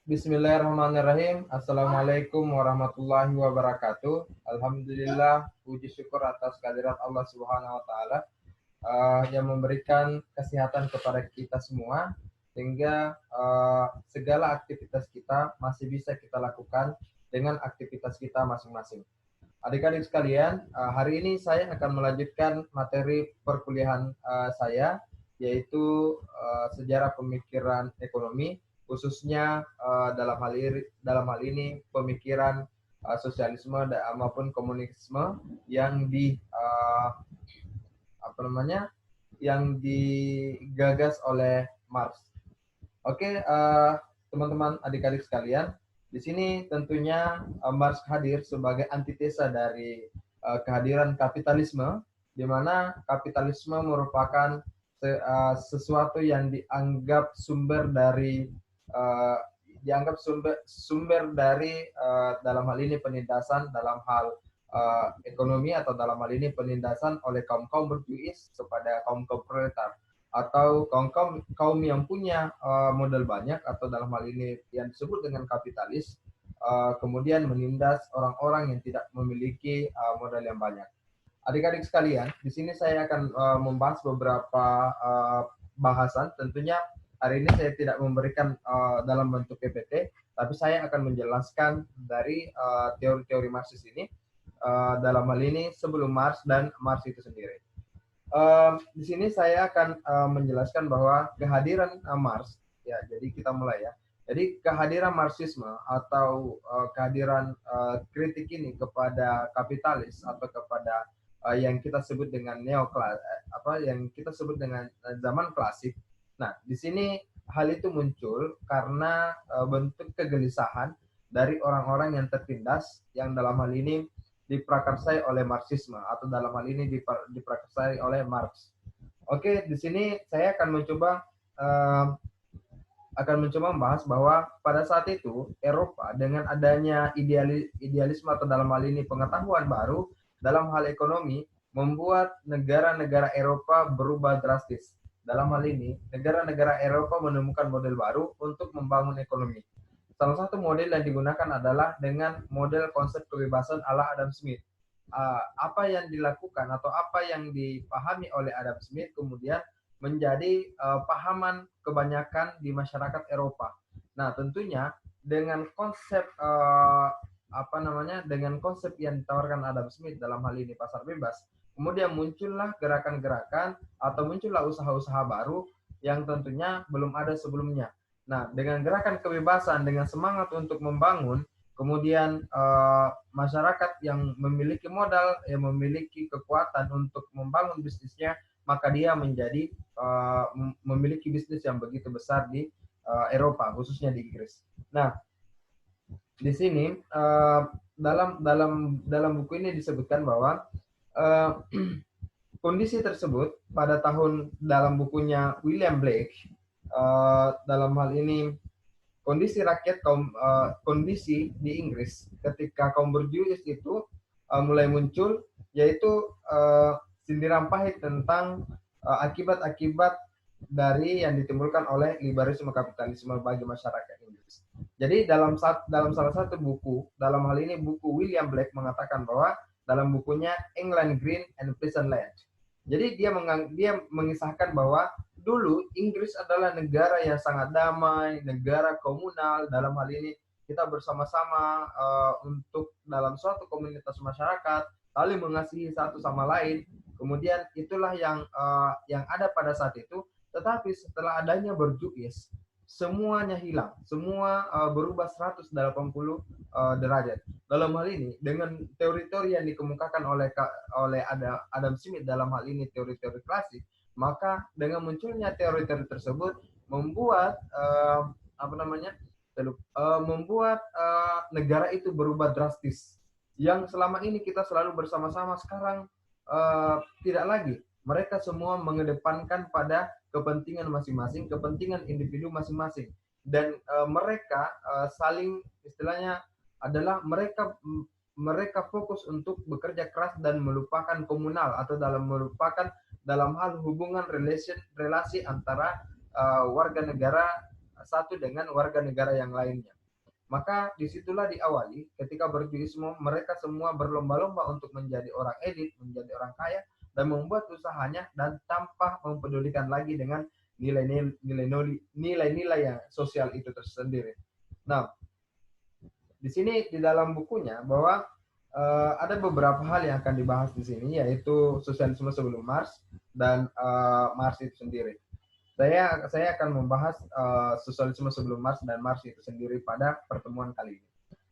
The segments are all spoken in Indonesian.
Bismillahirrahmanirrahim. Assalamualaikum warahmatullahi wabarakatuh. Alhamdulillah, puji syukur atas kehadirat Allah Subhanahu wa taala yang memberikan kesehatan kepada kita semua sehingga segala aktivitas kita masih bisa kita lakukan dengan aktivitas kita masing-masing. Adik-adik sekalian, hari ini saya akan melanjutkan materi perkuliahan saya, yaitu sejarah pemikiran ekonomi, khususnya dalam hal ini pemikiran sosialisme maupun komunisme yang yang digagas oleh Marx. Oke, teman-teman, adik-adik sekalian, di sini tentunya Marx hadir sebagai antitesa dari kehadiran kapitalisme, di mana kapitalisme merupakan sesuatu yang dianggap sumber dari dalam hal ini penindasan dalam hal ekonomi, atau dalam hal ini penindasan oleh kaum berjuis kepada kaum proletar atau kaum yang punya modal banyak, atau dalam hal ini yang disebut dengan kapitalis, kemudian menindas orang-orang yang tidak memiliki modal yang banyak. Adik-adik sekalian, di sini saya akan membahas beberapa bahasan. Tentunya hari ini saya tidak memberikan dalam bentuk PPT, tapi saya akan menjelaskan dari teori-teori Marxis ini, dalam hal ini sebelum Marx dan Marx itu sendiri. Di sini saya akan menjelaskan bahwa kehadiran Marx, ya, jadi kita mulai ya. Jadi kehadiran Marxisme atau kehadiran kritik ini kepada kapitalis atau kepada yang kita sebut dengan yang kita sebut dengan zaman klasik. Nah, di sini hal itu muncul karena bentuk kegelisahan dari orang-orang yang tertindas, yang dalam hal ini diprakarsai oleh Marxisme, atau dalam hal ini diprakarsai oleh Marx. Oke, di sini saya akan mencoba membahas bahwa pada saat itu Eropa dengan adanya idealisme atau dalam hal ini pengetahuan baru dalam hal ekonomi membuat negara-negara Eropa berubah drastis. Dalam hal ini, negara-negara Eropa menemukan model baru untuk membangun ekonomi. Salah satu model yang digunakan adalah dengan model konsep kebebasan ala Adam Smith. Apa yang dilakukan atau apa yang dipahami oleh Adam Smith kemudian menjadi pahaman kebanyakan di masyarakat Eropa. Nah, tentunya dengan konsep dengan konsep yang ditawarkan Adam Smith dalam hal ini pasar bebas, kemudian muncullah gerakan-gerakan atau muncullah usaha-usaha baru yang tentunya belum ada sebelumnya. Nah, dengan gerakan kebebasan, dengan semangat untuk membangun, kemudian masyarakat yang memiliki modal, yang memiliki kekuatan untuk membangun bisnisnya, maka dia menjadi memiliki bisnis yang begitu besar di Eropa, khususnya di Inggris. Nah, di sini dalam buku ini disebutkan bahwa kondisi tersebut pada dalam bukunya William Blake, dalam hal ini kondisi rakyat kondisi di Inggris ketika kaum berjuis itu mulai muncul, yaitu sindiran pahit tentang akibat-akibat dari yang ditimbulkan oleh liberalisme kapitalisme bagi masyarakat Inggris. Jadi dalam salah satu buku, dalam hal ini buku William Blake, mengatakan bahwa dalam bukunya England Green and Pleasant Land, jadi dia mengisahkan bahwa dulu Inggris adalah negara yang sangat damai, negara komunal. Dalam hal ini kita bersama-sama untuk dalam suatu komunitas masyarakat, saling mengasihi satu sama lain. Kemudian itulah yang ada pada saat itu. Tetapi setelah adanya berjuis, semuanya hilang, semua berubah 180 derajat. Dalam hal ini, dengan teori-teori yang dikemukakan oleh Adam Smith dalam hal ini teori-teori klasik, maka dengan munculnya teori-teori tersebut membuat negara itu berubah drastis. Yang selama ini kita selalu bersama-sama, sekarang tidak lagi. Mereka semua mengedepankan pada kepentingan masing-masing, kepentingan individu masing-masing, dan mereka saling, istilahnya adalah mereka fokus untuk bekerja keras dan melupakan komunal, atau dalam hal hubungan relasi antara warga negara satu dengan warga negara yang lainnya. Maka disitulah diawali ketika berjuisme mereka semua berlomba-lomba untuk menjadi orang elit, menjadi orang kaya, dan membuat usahanya dan tanpa mempedulikan lagi dengan nilai-nilai yang sosial itu tersendiri. Nah, di sini di dalam bukunya bahwa ada beberapa hal yang akan dibahas di sini, yaitu sosialisme sebelum Marx dan Marx itu sendiri. Saya akan membahas sosialisme sebelum Marx dan Marx itu sendiri pada pertemuan kali ini.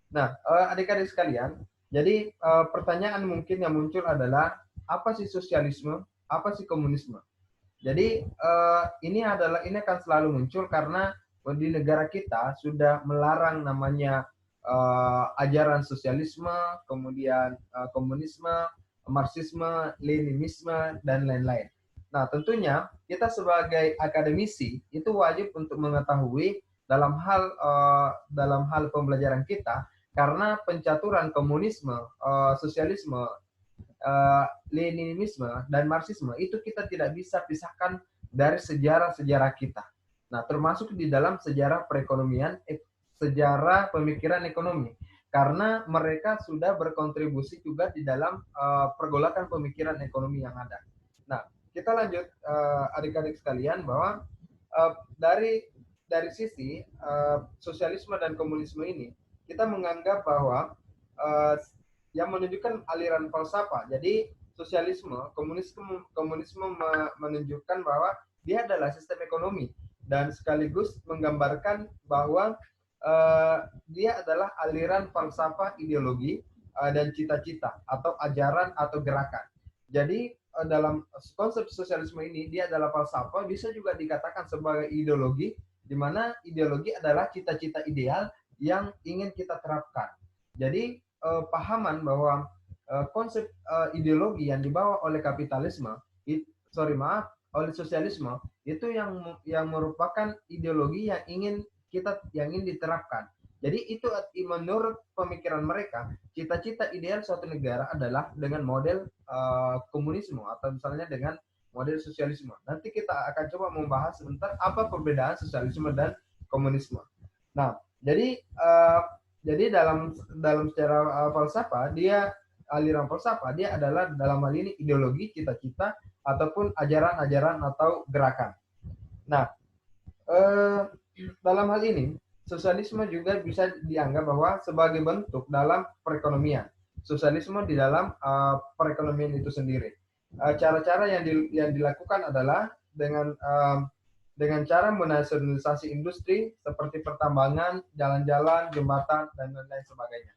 Nah, adik-adik sekalian, jadi pertanyaan mungkin yang muncul adalah apa sih sosialisme, apa sih komunisme? Jadi ini akan selalu muncul karena di negara kita sudah melarang namanya ajaran sosialisme, kemudian komunisme, marxisme, leninisme, dan lain-lain. Nah, tentunya kita sebagai akademisi itu wajib untuk mengetahui dalam hal pembelajaran kita, karena pencaturan komunisme, sosialisme, leninisme, dan marxisme itu kita tidak bisa pisahkan dari sejarah-sejarah kita. Nah, termasuk di dalam sejarah perekonomian, sejarah pemikiran ekonomi, karena mereka sudah berkontribusi juga di dalam pergolakan pemikiran ekonomi yang ada. Nah, kita lanjut adik-adik sekalian bahwa dari sisi sosialisme dan komunisme ini, kita menganggap bahwa yang menunjukkan aliran falsafah. Jadi sosialisme, komunisme menunjukkan bahwa dia adalah sistem ekonomi dan sekaligus menggambarkan bahwa dia adalah aliran falsafah ideologi dan cita-cita atau ajaran atau gerakan. Jadi dalam konsep sosialisme ini dia adalah falsafah, bisa juga dikatakan sebagai ideologi, di mana ideologi adalah cita-cita ideal yang ingin kita terapkan. Jadi pahaman bahwa konsep ideologi yang dibawa oleh kapitalisme, oleh sosialisme itu yang merupakan ideologi yang ingin diterapkan. Jadi itu menurut pemikiran mereka, cita-cita ideal suatu negara adalah dengan model komunisme atau misalnya dengan model sosialisme. Nanti kita akan coba membahas sebentar apa perbedaan sosialisme dan komunisme. Nah, jadi dalam secara falsafah, aliran falsafah dia adalah dalam hal ini ideologi, cita-cita, ataupun ajaran-ajaran atau gerakan. Nah, dalam hal ini sosialisme juga bisa dianggap bahwa sebagai bentuk dalam perekonomian. Sosialisme di dalam perekonomian itu sendiri. Cara-cara yang dilakukan adalah dengan cara menasionalisasi industri seperti pertambangan, jalan-jalan, jembatan, dan lain-lain sebagainya.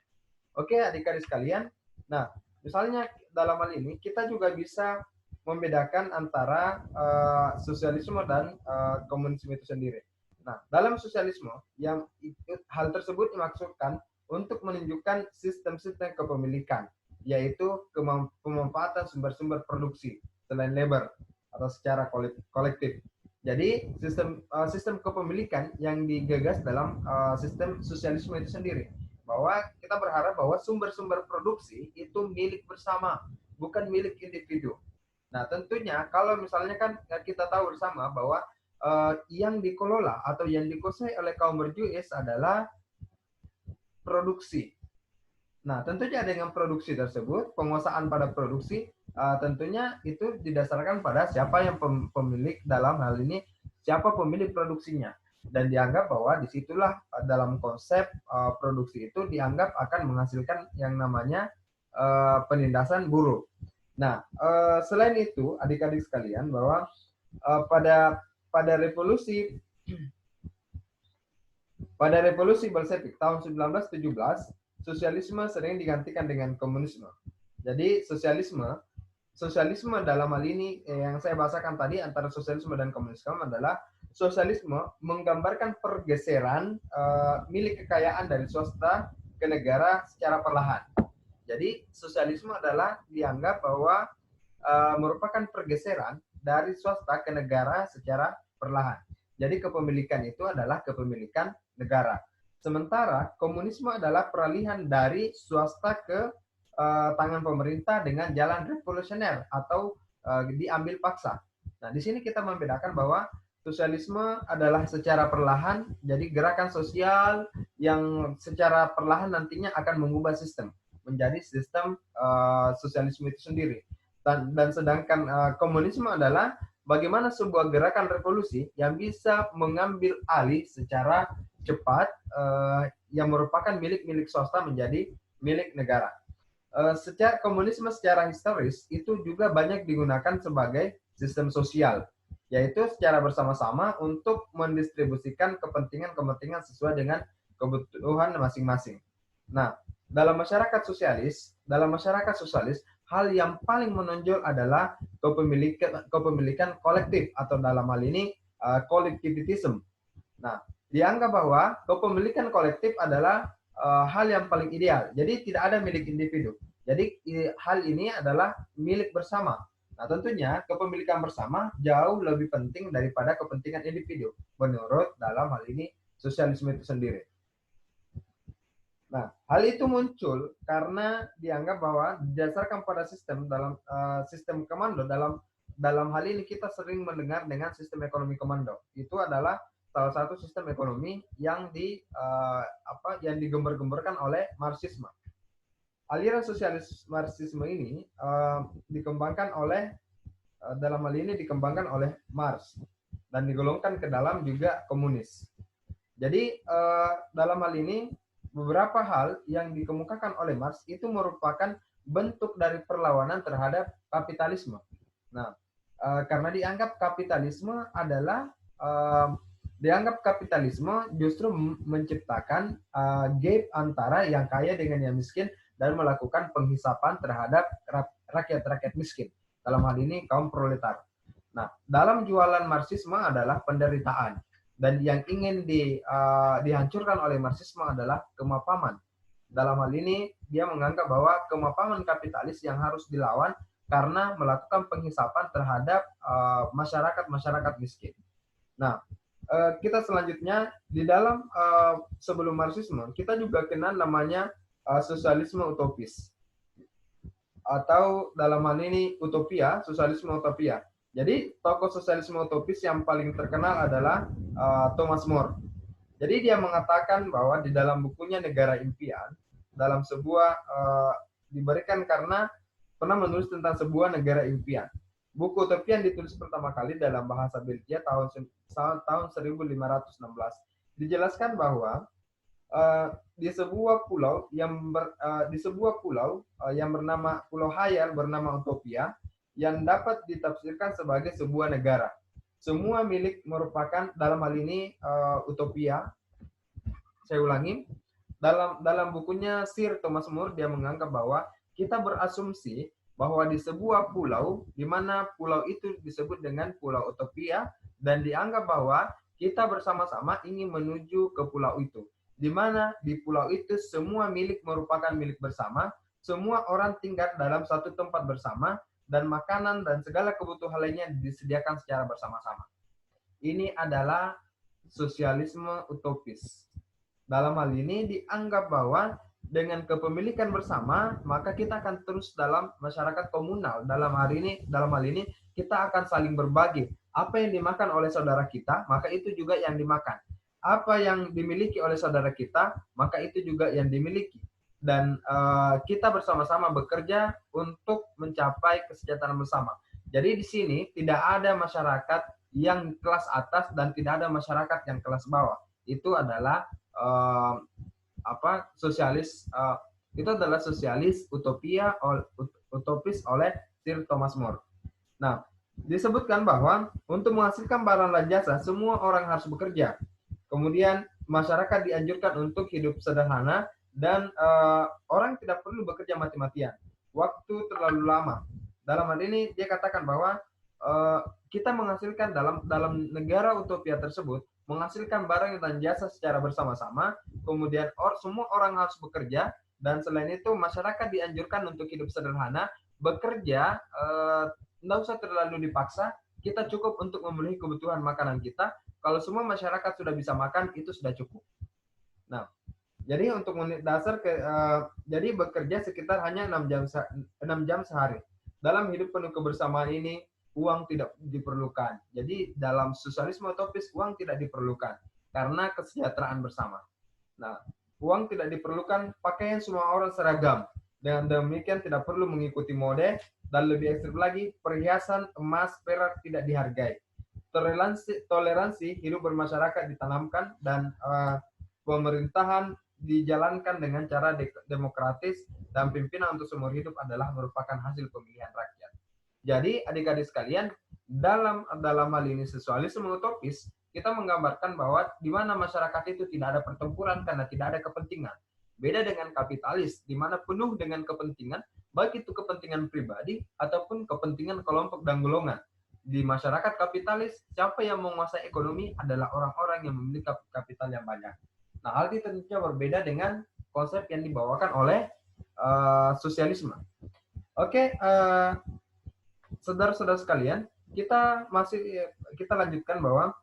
Oke, adik-adik sekalian. Nah, misalnya dalam hal ini kita juga bisa membedakan antara sosialisme dan komunisme itu sendiri. Nah, dalam sosialisme, hal tersebut dimaksudkan untuk menunjukkan sistem-sistem kepemilikan, yaitu pemanfaatan sumber-sumber produksi selain labor atau secara kolektif. Jadi sistem kepemilikan yang digagas dalam sistem sosialisme itu sendiri, bahwa kita berharap bahwa sumber-sumber produksi itu milik bersama, bukan milik individu. Nah, tentunya kalau misalnya kan kita tahu bersama bahwa yang dikelola atau yang dikuasai oleh kaum berjuis adalah produksi. Nah, tentunya dengan produksi tersebut, penguasaan pada produksi tentunya itu didasarkan pada siapa yang pemilik dalam hal ini, siapa pemilik produksinya. Dan dianggap bahwa disitulah dalam konsep produksi itu dianggap akan menghasilkan yang namanya penindasan buruh. Nah, selain itu, adik-adik sekalian, bahwa pada revolusi Bolshevik tahun 1917, sosialisme sering digantikan dengan komunisme. Jadi sosialisme dalam hal ini yang saya bahasakan tadi antara sosialisme dan komunisme adalah sosialisme menggambarkan pergeseran milik kekayaan dari swasta ke negara secara perlahan. Jadi sosialisme adalah dianggap bahwa merupakan pergeseran dari swasta ke negara secara perlahan. Jadi kepemilikan itu adalah kepemilikan negara. Sementara komunisme adalah peralihan dari swasta ke tangan pemerintah dengan jalan revolusioner atau diambil paksa. Nah, di sini kita membedakan bahwa Sosialisme adalah secara perlahan, jadi gerakan sosial yang secara perlahan nantinya akan mengubah sistem menjadi sistem sosialisme itu sendiri. Dan sedangkan komunisme adalah bagaimana sebuah gerakan revolusi yang bisa mengambil alih secara cepat yang merupakan milik swasta menjadi milik negara. Secara komunisme secara historis itu juga banyak digunakan sebagai sistem sosial, yaitu secara bersama-sama untuk mendistribusikan kepentingan-kepentingan sesuai dengan kebutuhan masing-masing. Nah, dalam masyarakat sosialis, hal yang paling menonjol adalah kepemilikan kolektif atau dalam hal ini kolektivitisme. Nah, dianggap bahwa kepemilikan kolektif adalah hal yang paling ideal. Jadi tidak ada milik individu. Jadi hal ini adalah milik bersama. Nah, tentunya kepemilikan bersama jauh lebih penting daripada kepentingan individu menurut dalam hal ini sosialisme itu sendiri. Nah, hal itu muncul karena dianggap bahwa didasarkan pada sistem sistem komando dalam hal ini kita sering mendengar dengan sistem ekonomi komando. Itu adalah salah satu sistem ekonomi yang yang digembar-gemborkan oleh Marxisme. Aliran sosialis Marxisme ini dikembangkan oleh dalam hal ini dikembangkan oleh Marx dan digolongkan ke dalam juga komunis. Jadi dalam hal ini beberapa hal yang dikemukakan oleh Marx itu merupakan bentuk dari perlawanan terhadap kapitalisme. Nah, karena dianggap kapitalisme justru menciptakan gap antara yang kaya dengan yang miskin dan melakukan penghisapan terhadap rakyat-rakyat miskin. Dalam hal ini kaum proletar. Nah, dalam jualan Marxisme adalah penderitaan. Dan yang ingin dihancurkan oleh Marxisme adalah kemapanan. Dalam hal ini, dia menganggap bahwa kemapanan kapitalis yang harus dilawan karena melakukan penghisapan terhadap masyarakat miskin. Nah, kita selanjutnya di dalam sebelum Marxisme, kita juga kenal namanya sosialisme utopis. Atau dalam hal ini utopia, sosialisme utopia. Jadi tokoh sosialisme utopis yang paling terkenal adalah Thomas More. Jadi dia mengatakan bahwa di dalam bukunya Negara Impian, dalam sebuah diberikan karena pernah menulis tentang sebuah negara impian. Buku Utopian ditulis pertama kali dalam bahasa Belgia tahun 1516. Dijelaskan bahwa di sebuah pulau yang bernama Pulau Hayal bernama Utopia, yang dapat ditafsirkan sebagai sebuah negara. Semua milik merupakan dalam hal ini utopia. Saya ulangi, dalam bukunya Sir Thomas More dia menganggap bahwa kita berasumsi bahwa di sebuah pulau, di mana pulau itu disebut dengan Pulau Utopia, dan dianggap bahwa kita bersama-sama ingin menuju ke pulau itu. Di mana di pulau itu semua milik merupakan milik bersama, semua orang tinggal dalam satu tempat bersama, dan makanan dan segala kebutuhan lainnya disediakan secara bersama-sama. Ini adalah sosialisme utopis. Dalam hal ini dianggap bahwa dengan kepemilikan bersama, maka kita akan terus dalam masyarakat komunal. Dalam hal ini kita akan saling berbagi. Apa yang dimakan oleh saudara kita, maka itu juga yang dimakan. Apa yang dimiliki oleh saudara kita, maka itu juga yang dimiliki. Dan kita bersama-sama bekerja untuk mencapai kesejahteraan bersama. Jadi di sini tidak ada masyarakat yang kelas atas dan tidak ada masyarakat yang kelas bawah. Itu adalah sosialis utopia utopis oleh Sir Thomas More. Nah, disebutkan bahwa untuk menghasilkan barang dan jasa semua orang harus bekerja. Kemudian masyarakat dianjurkan untuk hidup sederhana dan orang tidak perlu bekerja mati-matian. Waktu terlalu lama. Dalam hal ini dia katakan bahwa kita menghasilkan dalam negara utopia tersebut menghasilkan barang dan jasa secara bersama-sama. Kemudian semua orang harus bekerja dan selain itu masyarakat dianjurkan untuk hidup sederhana, bekerja tidak usah terlalu dipaksa. Kita cukup untuk memenuhi kebutuhan makanan kita. Kalau semua masyarakat sudah bisa makan, itu sudah cukup. Nah, jadi untuk menit dasar jadi bekerja sekitar hanya 6 jam sehari. Dalam hidup penuh kebersamaan ini, uang tidak diperlukan. Jadi dalam sosialisme utopis uang tidak diperlukan karena kesejahteraan bersama. Nah, uang tidak diperlukan, pakaian semua orang seragam. Dengan demikian tidak perlu mengikuti mode, dan lebih ekstrim lagi, perhiasan, emas, perak tidak dihargai. Toleransi hidup bermasyarakat ditanamkan, dan pemerintahan dijalankan dengan cara demokratis, dan pimpinan untuk seumur hidup adalah merupakan hasil pemilihan rakyat. Jadi adik-adik sekalian, dalam hal ini sosialisme utopis, kita menggambarkan bahwa di mana masyarakat itu tidak ada pertempuran karena tidak ada kepentingan. Beda dengan kapitalis, di mana penuh dengan kepentingan, baik itu kepentingan pribadi ataupun kepentingan kelompok dan golongan. Di masyarakat kapitalis, siapa yang menguasai ekonomi adalah orang-orang yang memiliki kapital yang banyak. Nah, hal ini tentunya berbeda dengan konsep yang dibawakan oleh sosialisme. Oke, saudara-saudara sekalian, kita lanjutkan bahwa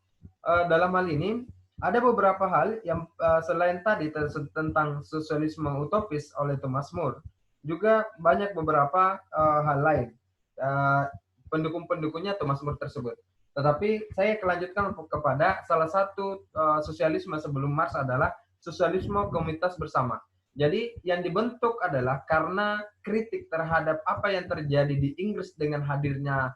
dalam hal ini ada beberapa hal yang selain tadi tentang sosialisme utopis oleh Thomas More, juga banyak beberapa hal lain pendukung-pendukungnya Thomas More tersebut. Tetapi saya kelanjutkan kepada salah satu sosialisme sebelum Marx adalah sosialisme komunitas bersama. Jadi yang dibentuk adalah karena kritik terhadap apa yang terjadi di Inggris dengan hadirnya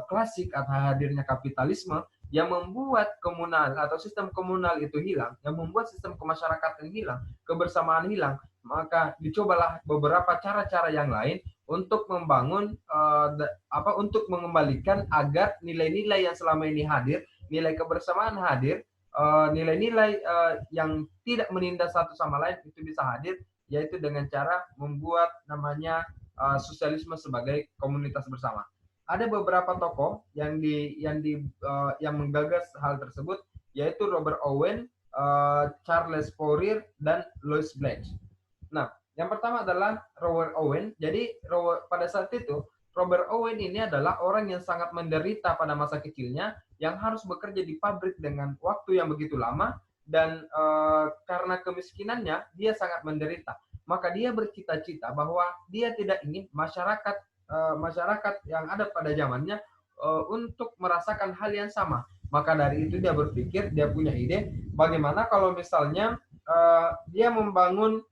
klasik atau hadirnya kapitalisme yang membuat komunal atau sistem komunal itu hilang, yang membuat sistem kemasyarakatan hilang, kebersamaan hilang, maka dicobalah beberapa cara-cara yang lain untuk membangun untuk mengembalikan agar nilai-nilai yang selama ini hadir, nilai kebersamaan hadir, nilai-nilai yang tidak menindas satu sama lain itu bisa hadir, yaitu dengan cara membuat namanya sosialisme sebagai komunitas bersama. Ada beberapa tokoh yang menggagas hal tersebut, yaitu Robert Owen, Charles Fourier, dan Louis Blanche. Nah, yang pertama adalah Robert Owen. Jadi pada saat itu Robert Owen ini adalah orang yang sangat menderita pada masa kecilnya, yang harus bekerja di pabrik dengan waktu yang begitu lama, dan karena kemiskinannya dia sangat menderita. Maka dia bercita-cita bahwa dia tidak ingin masyarakat yang ada pada zamannya untuk merasakan hal yang sama. Maka dari itu dia berpikir, dia punya ide, bagaimana kalau misalnya dia membangun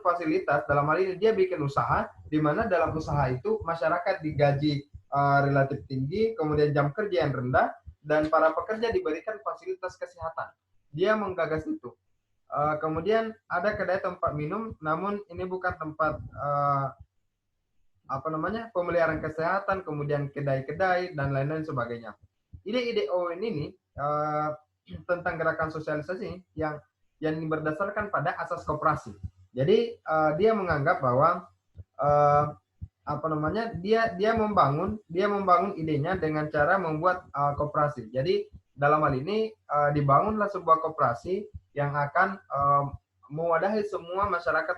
fasilitas, dalam hal ini dia bikin usaha, di mana dalam usaha itu masyarakat digaji relatif tinggi, kemudian jam kerja yang rendah, dan para pekerja diberikan fasilitas kesehatan. Dia menggagas itu. Kemudian ada kedai tempat minum, namun ini bukan tempat pemeliharaan kesehatan, kemudian kedai-kedai dan lain-lain sebagainya. Ide-ide Owen ini tentang gerakan sosialisasi yang berdasarkan pada asas koperasi. Jadi dia menganggap bahwa dia membangun idenya dengan cara membuat koperasi. Jadi dalam hal ini dibangunlah sebuah koperasi yang akan mewadahi semua masyarakat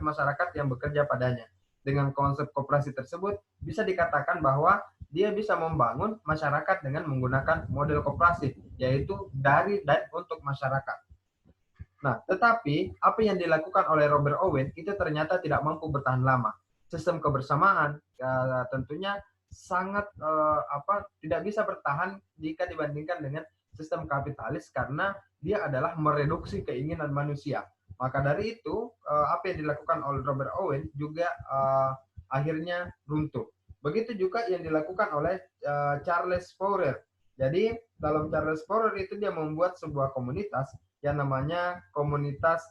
yang bekerja padanya. Dengan konsep koperasi tersebut bisa dikatakan bahwa dia bisa membangun masyarakat dengan menggunakan model koperasi, yaitu dari dan untuk masyarakat. Nah, tetapi apa yang dilakukan oleh Robert Owen itu ternyata tidak mampu bertahan lama. Sistem kebersamaan tentunya sangat tidak bisa bertahan jika dibandingkan dengan sistem kapitalis, karena dia adalah mereduksi keinginan manusia. Maka dari itu apa yang dilakukan oleh Robert Owen juga akhirnya runtuh. Begitu juga yang dilakukan oleh Charles Fourier. Jadi dalam Charles Fourier itu dia membuat sebuah komunitas yang namanya komunitas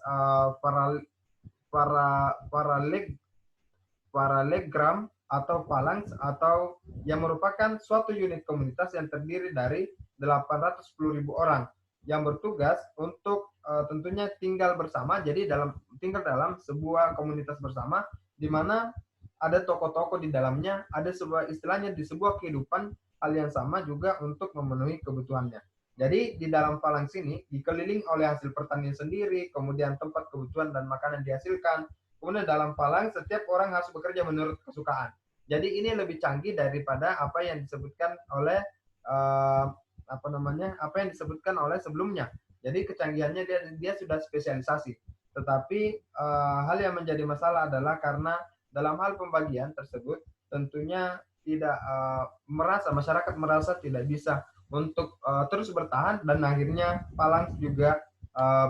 paralegram atau phalanx, atau yang merupakan suatu unit komunitas yang terdiri dari 810.000 orang yang bertugas untuk tentunya tinggal bersama. Jadi tinggal dalam sebuah komunitas bersama, di mana ada tokoh-tokoh di dalamnya, ada sebuah istilahnya di sebuah kehidupan hal yang sama juga untuk memenuhi kebutuhannya. Jadi di dalam phalanx ini dikelilingi oleh hasil pertanian sendiri, kemudian tempat kebutuhan dan makanan dihasilkan. Kemudian dalam phalanx setiap orang harus bekerja menurut kesukaan. Jadi ini lebih canggih daripada apa yang disebutkan oleh sebelumnya. Jadi kecanggihannya dia sudah spesialisasi. Tetapi hal yang menjadi masalah adalah karena dalam hal pembagian tersebut tentunya masyarakat merasa tidak bisa untuk terus bertahan dan akhirnya Phalanx juga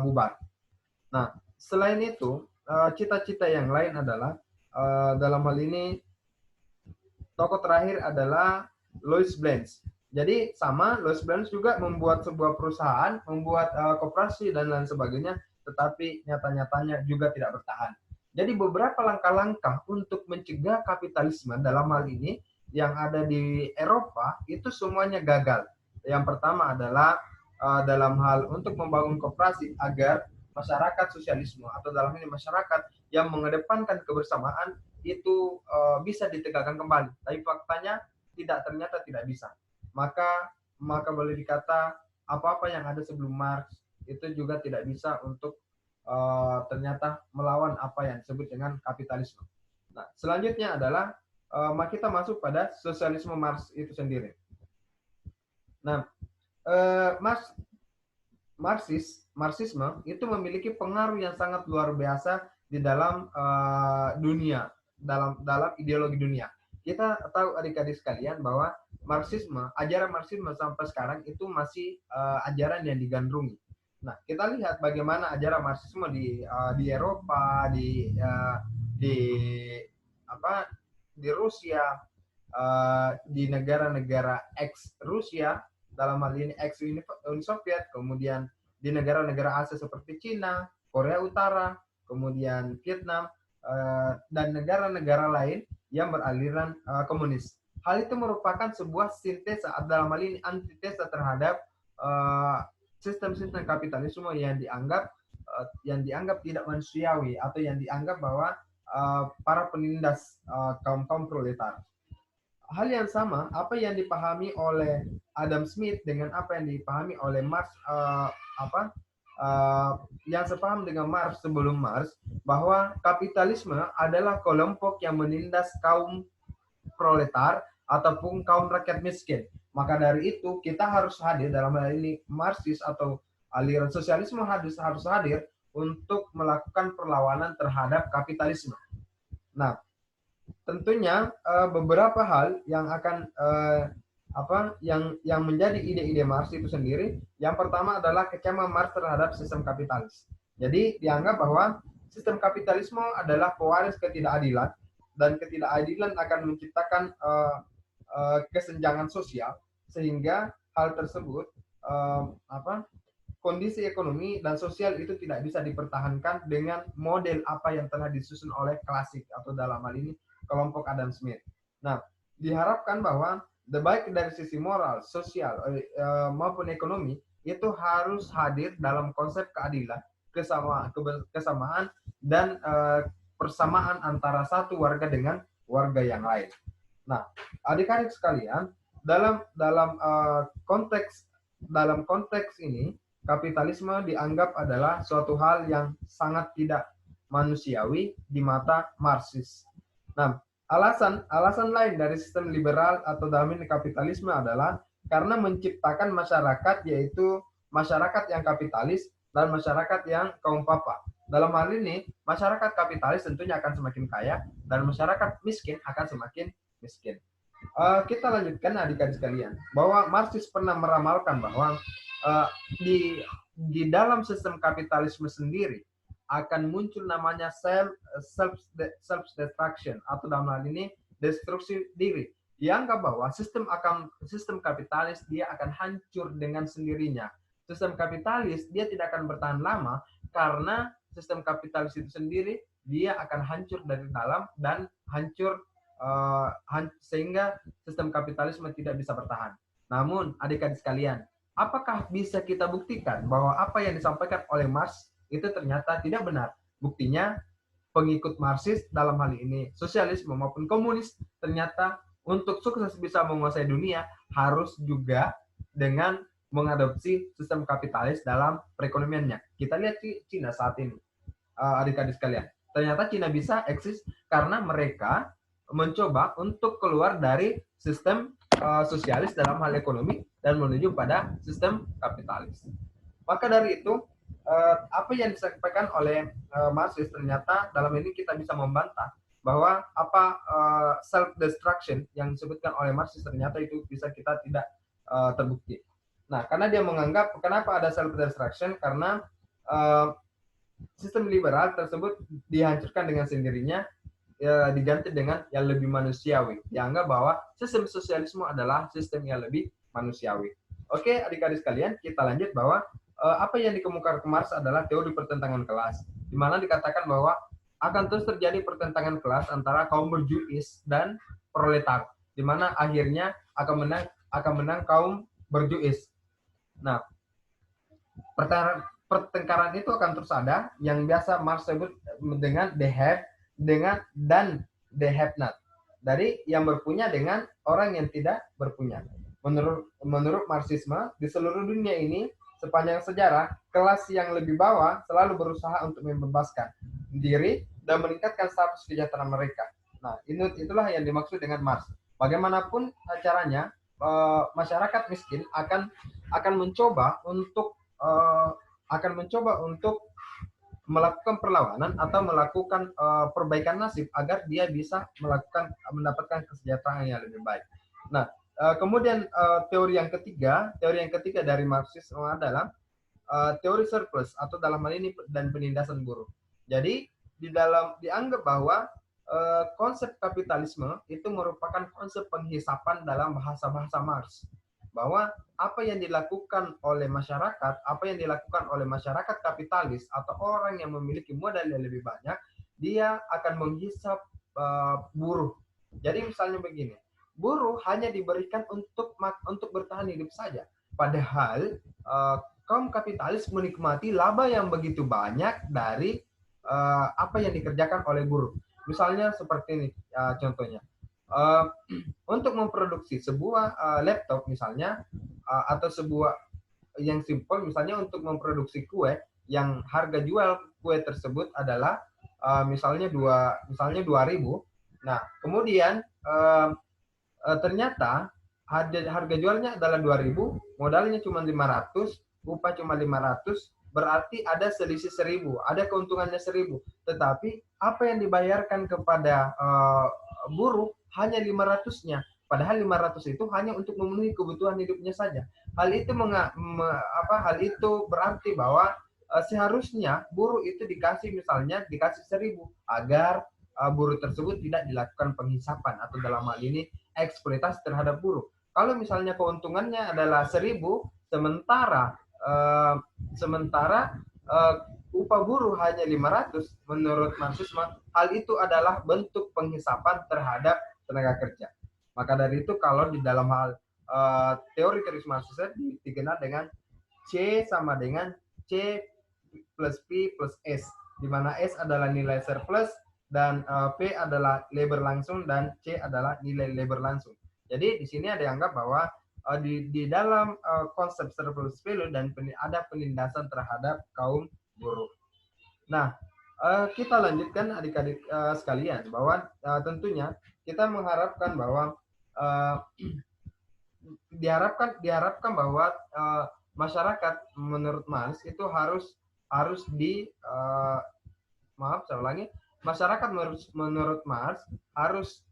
bubar. Nah, selain itu, cita-cita yang lain adalah dalam hal ini tokoh terakhir adalah Louis Blanche. Jadi sama, Louis Blanche juga membuat sebuah perusahaan, membuat koperasi dan lain sebagainya, tetapi nyata-nyatanya juga tidak bertahan. Jadi beberapa langkah-langkah untuk mencegah kapitalisme dalam hal ini yang ada di Eropa itu semuanya gagal. Yang pertama adalah dalam hal untuk membangun koperasi agar masyarakat sosialisme atau dalam ini masyarakat yang mengedepankan kebersamaan itu bisa ditegakkan kembali. Tapi faktanya ternyata tidak bisa. Maka boleh dikata apa-apa yang ada sebelum Marx itu juga tidak bisa untuk ternyata melawan apa yang disebut dengan kapitalisme. Nah, selanjutnya adalah kita masuk pada sosialisme Marx itu sendiri. Nah, Marxisme itu memiliki pengaruh yang sangat luar biasa di dalam dunia, dalam ideologi dunia. Kita tahu adik-adik sekalian bahwa ajaran Marxisme sampai sekarang itu masih ajaran yang digandrungi. Nah, kita lihat bagaimana ajaran Marxisme di Eropa, di Rusia, di negara-negara ex Rusia, dalam hal ini ex Uni Soviet, kemudian di negara-negara Asia seperti Cina, Korea Utara, kemudian Vietnam, dan negara-negara lain yang beraliran komunis. Hal itu merupakan sebuah sintesa, dalam hal ini antitesa terhadap sistem-sistem kapitalisme yang dianggap tidak manusiawi atau yang dianggap bahwa para penindas kaum proletar. Hal yang sama, apa yang dipahami oleh Adam Smith dengan apa yang dipahami oleh Marx, yang sepaham dengan Marx sebelum Marx, bahwa kapitalisme adalah kelompok yang menindas kaum proletar ataupun kaum rakyat miskin. Maka dari itu kita harus hadir dalam hal ini Marxis atau aliran sosialisme harus hadir untuk melakukan perlawanan terhadap kapitalisme. Nah, tentunya beberapa hal yang akan yang menjadi ide-ide Marx itu sendiri. Yang pertama adalah kecaman Marx terhadap sistem kapitalis. Jadi dianggap bahwa sistem kapitalisme adalah pewaris ketidakadilan dan ketidakadilan akan menciptakan kesenjangan sosial sehingga hal tersebut kondisi ekonomi dan sosial itu tidak bisa dipertahankan dengan model apa yang telah disusun oleh klasik atau dalam hal ini kelompok Adam Smith. Nah, diharapkan bahwa baik dari sisi moral, sosial maupun ekonomi itu harus hadir dalam konsep keadilan, kesamaan dan persamaan antara satu warga dengan warga yang lain. Nah, adik-adik sekalian, dalam konteks ini kapitalisme dianggap adalah suatu hal yang sangat tidak manusiawi di mata Marxis. Nah, alasan lain dari sistem liberal atau dalam ini kapitalisme adalah karena menciptakan masyarakat, yaitu masyarakat yang kapitalis dan masyarakat yang kaum papa. Dalam hal ini, masyarakat kapitalis tentunya akan semakin kaya dan masyarakat miskin akan semakin miskin. Kita lanjutkan adik-adik sekalian, bahwa Marxis pernah meramalkan bahwa di dalam sistem kapitalisme sendiri akan muncul namanya self destruction atau dalam hal ini destruksi diri. Dianggap bahwa sistem kapitalis dia akan hancur dengan sendirinya. Sistem kapitalis dia tidak akan bertahan lama karena sistem kapitalis itu sendiri dia akan hancur dari dalam dan hancur sehingga sistem kapitalisme tidak bisa bertahan. Namun adik-adik sekalian, apakah bisa kita buktikan bahwa apa yang disampaikan oleh Marx itu ternyata tidak benar? Buktinya pengikut Marxis dalam hal ini sosialisme maupun komunis ternyata untuk sukses bisa menguasai dunia harus juga dengan mengadopsi sistem kapitalis dalam perekonomiannya. Kita lihat Cina saat ini, adik-adik sekalian. Ternyata Cina bisa eksis karena mereka mencoba untuk keluar dari sistem sosialis dalam hal ekonomi dan menuju pada sistem kapitalis. Maka dari itu, apa yang disampaikan oleh Marxis ternyata dalam ini kita bisa membantah bahwa self destruction yang disebutkan oleh Marx ternyata itu bisa kita tidak terbukti. Nah, karena dia menganggap kenapa ada self destruction, karena sistem liberal tersebut dihancurkan dengan sendirinya, diganti dengan yang lebih manusiawi. Dianggap bahwa sistem sosialisme adalah sistem yang lebih manusiawi. Oke, adik-adik sekalian, kita lanjut bahwa apa yang dikemukakan Marx adalah teori pertentangan kelas, di mana dikatakan bahwa akan terus terjadi pertentangan kelas antara kaum berjuis dan proletar, di mana akhirnya akan menang kaum berjuis. Nah, pertengkaran itu akan terus ada, yang biasa Marx sebut dengan the have dan the have not. Dari yang berpunya dengan orang yang tidak berpunya. Menurut Marxisme, di seluruh dunia ini sepanjang sejarah, kelas yang lebih bawah selalu berusaha untuk membebaskan diri dan meningkatkan status kesejahteraan mereka. Nah, itulah yang dimaksud dengan Marx. Bagaimanapun caranya, masyarakat miskin akan mencoba untuk melakukan perlawanan atau melakukan perbaikan nasib agar dia bisa mendapatkan kesejahteraan yang lebih baik. Nah, kemudian teori yang ketiga dari Marxisme adalah teori surplus atau dalam hal ini dan penindasan buruh. Jadi dianggap bahwa konsep kapitalisme itu merupakan konsep penghisapan dalam bahasa Marx, bahwa apa yang dilakukan oleh masyarakat kapitalis atau orang yang memiliki modal yang lebih banyak, dia akan menghisap buruh. Jadi misalnya begini, buruh hanya diberikan untuk bertahan hidup saja, padahal kaum kapitalis menikmati laba yang begitu banyak dari apa yang dikerjakan oleh buruh. Misalnya seperti ini contohnya, untuk memproduksi sebuah laptop misalnya, atau sebuah yang simpel, misalnya untuk memproduksi kue yang harga jual kue tersebut adalah misalnya 2.000. Nah, kemudian ternyata harga jualnya adalah 2.000, modalnya cuma 500, upah cuma 500, berarti ada selisih 1.000, ada keuntungannya 1.000. Tetapi apa yang dibayarkan kepada buruh hanya 500-nya. Padahal 500 itu hanya untuk memenuhi kebutuhan hidupnya saja. Hal itu berarti bahwa seharusnya buruh itu dikasih 1.000 agar buruh tersebut tidak dilakukan penghisapan atau dalam hal ini eksploitasi terhadap buruh. Kalau misalnya keuntungannya adalah 1.000, sementara upah buruh hanya 500, menurut Marxisme hal itu adalah bentuk penghisapan terhadap tenaga kerja. Maka dari itu kalau di dalam hal teori Marxisme dikenal dengan C sama dengan C plus P plus S, di mana S adalah nilai surplus dan P adalah labor langsung dan C adalah nilai labor langsung. Jadi di sini ada yang anggap bahwa di dalam konsep surplus value dan ada penindasan terhadap kaum buruh. Nah, kita lanjutkan adik-adik sekalian, bahwa tentunya kita mengharapkan bahwa diharapkan bahwa masyarakat menurut Marx itu masyarakat menurut Marx harus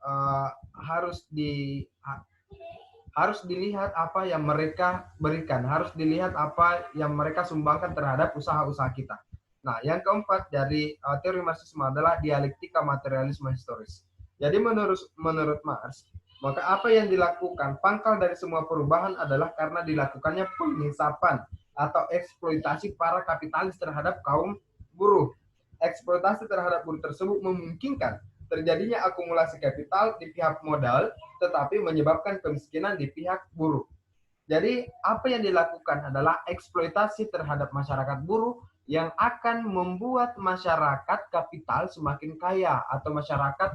dilihat apa yang mereka berikan, harus dilihat apa yang mereka sumbangkan terhadap usaha-usaha kita. Nah, yang keempat dari teori Marxisme adalah dialektika materialisme historis. Jadi menurut Marx, maka apa yang dilakukan, pangkal dari semua perubahan adalah karena dilakukannya penghisapan atau eksploitasi para kapitalis terhadap kaum buruh. Eksploitasi terhadap buruh tersebut memungkinkan terjadinya akumulasi kapital di pihak modal, tetapi menyebabkan kemiskinan di pihak buruh. Jadi apa yang dilakukan adalah eksploitasi terhadap masyarakat buruh yang akan membuat masyarakat kapital semakin kaya, atau masyarakat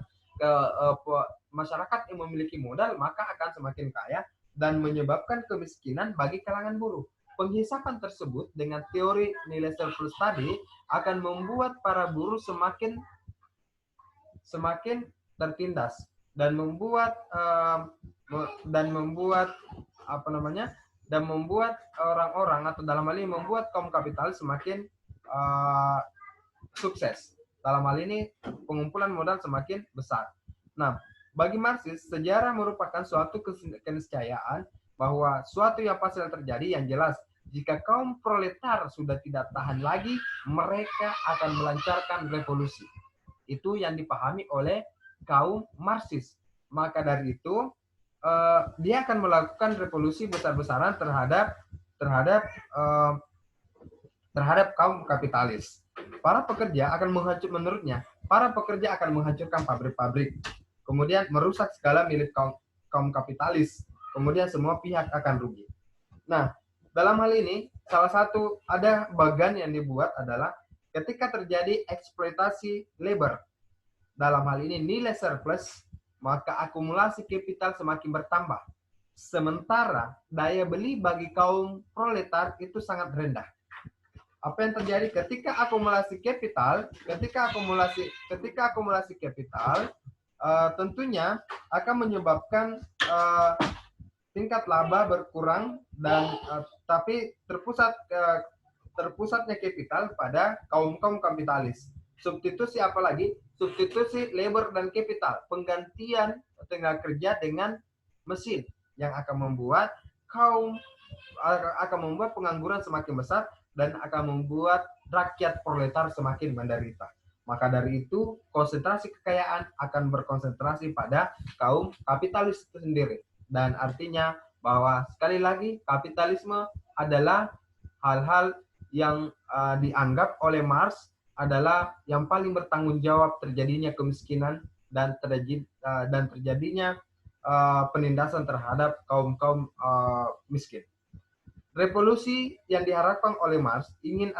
yang memiliki modal maka akan semakin kaya dan menyebabkan kemiskinan bagi kalangan buruh. Penghisapan tersebut dengan teori nilai surplus tadi akan membuat para buruh semakin tertindas dan membuat orang-orang, atau dalam hal ini membuat kaum kapitalis semakin sukses. Dalam hal ini pengumpulan modal semakin besar. Nah, bagi Marxis, sejarah merupakan suatu keniscayaan bahwa suatu yang pasti terjadi. Yang jelas, jika kaum proletar sudah tidak tahan lagi, mereka akan melancarkan revolusi. Itu yang dipahami oleh kaum Marxis. Maka dari itu, dia akan melakukan revolusi besar-besaran terhadap kaum kapitalis. Para pekerja akan menurutnya, para pekerja akan menghancurkan pabrik-pabrik, kemudian merusak segala milik kaum kapitalis, kemudian semua pihak akan rugi. Nah, dalam hal ini, salah satu ada bagan yang dibuat adalah ketika terjadi eksploitasi labor, dalam hal ini nilai surplus, maka akumulasi kapital semakin bertambah. Sementara daya beli bagi kaum proletar itu sangat rendah. Apa yang terjadi ketika akumulasi kapital, tentunya akan menyebabkan tingkat laba berkurang dan tapi terpusatnya kapital pada kaum kapitalis. Substitusi apa lagi? Substitusi labor dan kapital, penggantian tenaga kerja dengan mesin yang akan membuat pengangguran semakin besar dan akan membuat rakyat proletar semakin menderita. Maka dari itu, konsentrasi kekayaan akan berkonsentrasi pada kaum kapitalis itu sendiri. Dan artinya bahwa sekali lagi kapitalisme adalah hal-hal yang dianggap oleh Marx adalah yang paling bertanggung jawab terjadinya kemiskinan dan terjadinya penindasan terhadap kaum miskin. Revolusi yang diharapkan oleh Marx ingin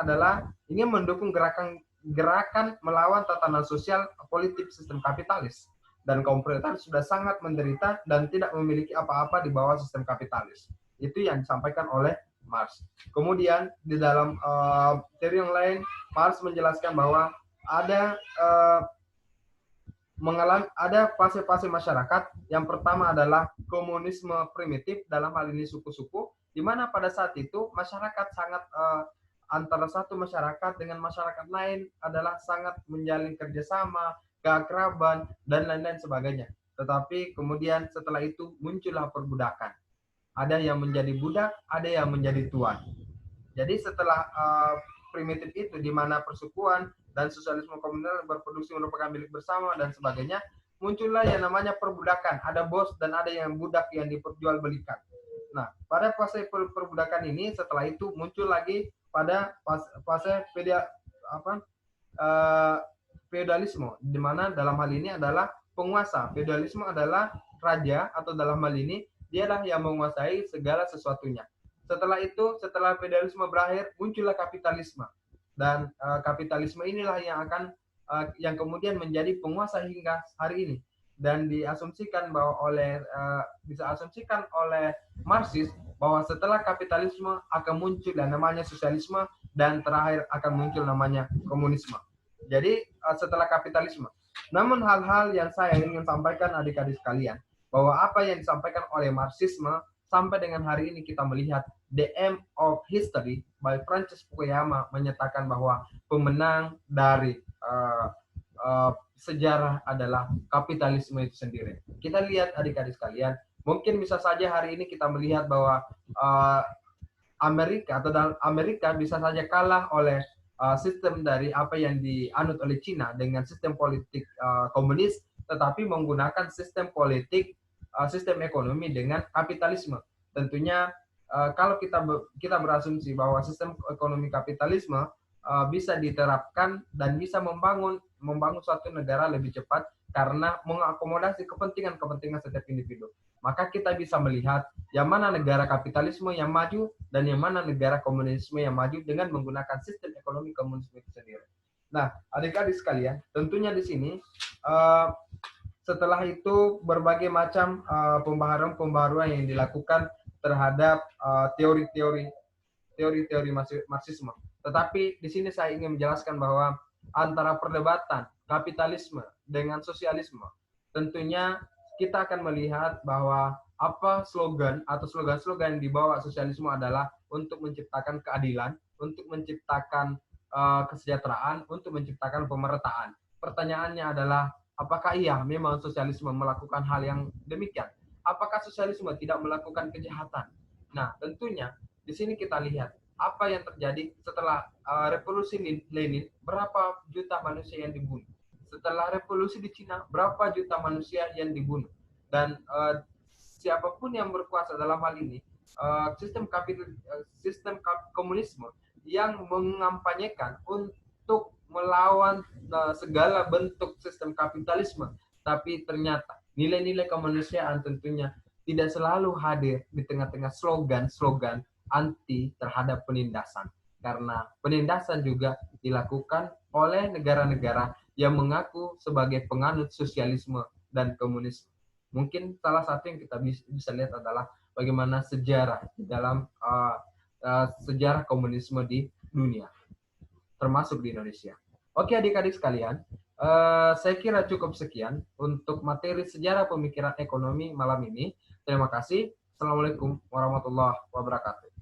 mendukung gerakan melawan tatanan sosial politik sistem kapitalis, dan kaum proletar sudah sangat menderita dan tidak memiliki apa-apa di bawah sistem kapitalis. Itu yang disampaikan oleh Marx. Kemudian di dalam teori yang lain, Marx menjelaskan bahwa ada fase-fase masyarakat. Yang pertama adalah komunisme primitif, dalam hal ini suku-suku, di mana pada saat itu masyarakat sangat antara satu masyarakat dengan masyarakat lain adalah sangat menjalin kerjasama, keakraban, dan lain-lain sebagainya. Tetapi kemudian setelah itu muncullah perbudakan. Ada yang menjadi budak, ada yang menjadi tuan. Jadi setelah primitif itu, di mana persukuan dan sosialisme komunal berproduksi merupakan milik bersama dan sebagainya, muncullah yang namanya perbudakan. Ada bos dan ada yang budak yang diperjualbelikan. Nah, pada fase perbudakan ini, setelah itu muncul lagi pada fase feodalisme, di mana dalam hal ini adalah penguasa. Feodalisme adalah raja, atau dalam hal ini dialah yang menguasai segala sesuatunya. Setelah itu, setelah feodalisme berakhir, muncullah kapitalisme. Dan kapitalisme inilah yang kemudian menjadi penguasa hingga hari ini. Dan diasumsikan oleh Marxis bahwa setelah kapitalisme akan muncul yang namanya sosialisme, dan terakhir akan muncul namanya komunisme. Jadi setelah kapitalisme. Namun hal-hal yang saya ingin sampaikan adik-adik sekalian, bahwa apa yang disampaikan oleh Marxisme sampai dengan hari ini kita melihat The End of History by Francis Fukuyama menyatakan bahwa pemenang dari sejarah adalah kapitalisme itu sendiri. Kita lihat adik-adik sekalian, mungkin bisa saja hari ini kita melihat bahwa Amerika bisa saja kalah oleh sistem dari apa yang dianut oleh Cina dengan sistem politik komunis, tetapi menggunakan sistem ekonomi dengan kapitalisme. Tentunya kalau kita berasumsi bahwa sistem ekonomi kapitalisme bisa diterapkan dan bisa membangun suatu negara lebih cepat karena mengakomodasi kepentingan setiap individu. Maka kita bisa melihat yang mana negara kapitalisme yang maju dan yang mana negara komunisme yang maju dengan menggunakan sistem ekonomi komunisme itu sendiri. Nah, adik-adik sekalian, tentunya di sini setelah itu berbagai macam pembaharuan yang dilakukan terhadap teori-teori Marxisme. Tetapi di sini saya ingin menjelaskan bahwa antara perdebatan kapitalisme dengan sosialisme, tentunya kita akan melihat bahwa apa slogan yang dibawa sosialisme adalah untuk menciptakan keadilan, untuk menciptakan kesejahteraan, untuk menciptakan pemerataan. pertanyaannya adalah, apakah iya memang sosialisme melakukan hal yang demikian? Apakah sosialisme tidak melakukan kejahatan? Nah, tentunya di sini kita lihat apa yang terjadi setelah revolusi Lenin, berapa juta manusia yang dibunuh. Setelah revolusi di Cina, berapa juta manusia yang dibunuh. Dan siapapun yang berkuasa dalam hal ini, sistem komunisme yang mengampanyekan untuk melawan segala bentuk sistem kapitalisme, tapi ternyata nilai-nilai kemanusiaan tentunya tidak selalu hadir di tengah-tengah slogan-slogan anti terhadap penindasan. Karena penindasan juga dilakukan oleh negara-negara yang mengaku sebagai penganut sosialisme dan komunisme. Mungkin salah satu yang kita bisa lihat adalah bagaimana sejarah dalam sejarah komunisme di dunia, termasuk di Indonesia. Oke adik-adik sekalian, saya kira cukup sekian untuk materi sejarah pemikiran ekonomi malam ini. Terima kasih. Assalamualaikum warahmatullahi wabarakatuh.